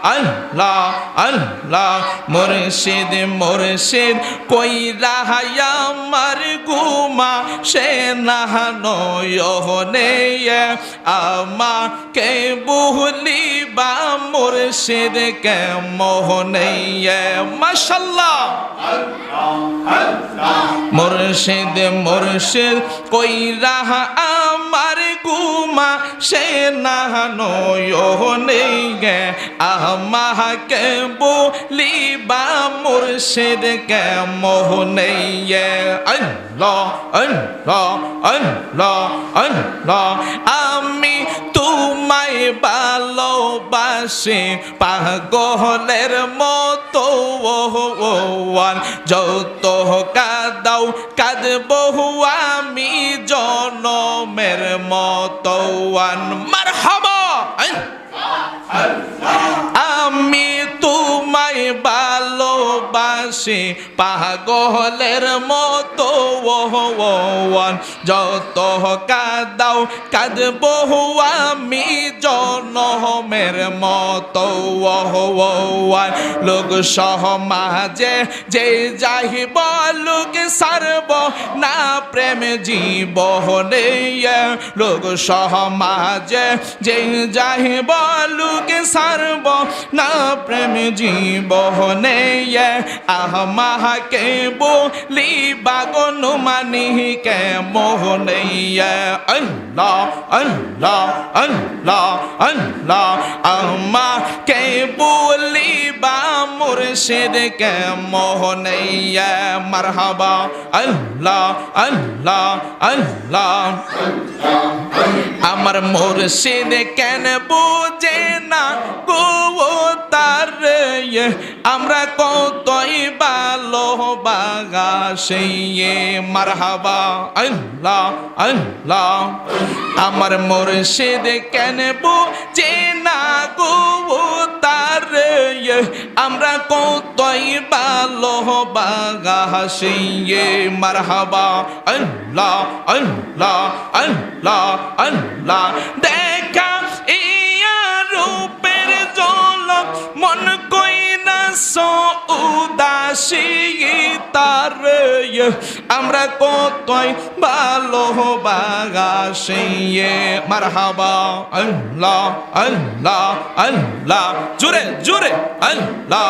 আল্লাহ আল্লাহ মুর্শিদ মুর্শিদ কইরা আমার গুমা সে নাহানয়নে আমাকে বুহলিবা মুর্শিদ কে মোহনে মাশাআল্লাহ মুর্শিদ মুর্শিদ কইরা আমার গুমা সে নাহানয়নে আমাকে বুলিবা মুর্শিদ কে মোহনে আল্লাহ আল্লাহ আল্লাহ আল্লাহ আমি তোমায় ভালোবাসি পাগলের মতো যত কাঁদাও কাঁদবো আমি জনমের মতো মারহাবা আমি তোমায় ভালোবাসি পাগলের মতো যত কাঁদাও কাঁদবো আমি জনমের মতো লোক সমাজে যে যাইব লোক সারব না প্রেম জীবনে লোক সমাজে যে যাইব লোক সারব না প্রেম জীবনে আমাকে বলিবা গনুমানি কে মোহনে আল্লাহ আল্লাহ আল্লাহ আল্লাহ আমাকে বলিবা মুর্শিদ কে মোহনে মারহাবা আল্লাহ আল্লাহ আল্লাহ আমার মুর্শিদ কেন বুঝে না গো তার আমরা কতই ভালোবাসি মারহাবা আল্লাহ আল্লাহ আমার মুর্শিদ কেন বুঝে না গো তার আমরা কতই ভালোবাসি মারহাবা আল্লাহ আল্লাহ আল্লাহ আল্লাহ দেখা ইয়া রূপের ঝলক মন কইনা উদাসী তার আমরা কতই ভালোবাসি মারহাবা আল্লাহ আল্লাহ আল্লাহ জোরে জোরে আল্লাহ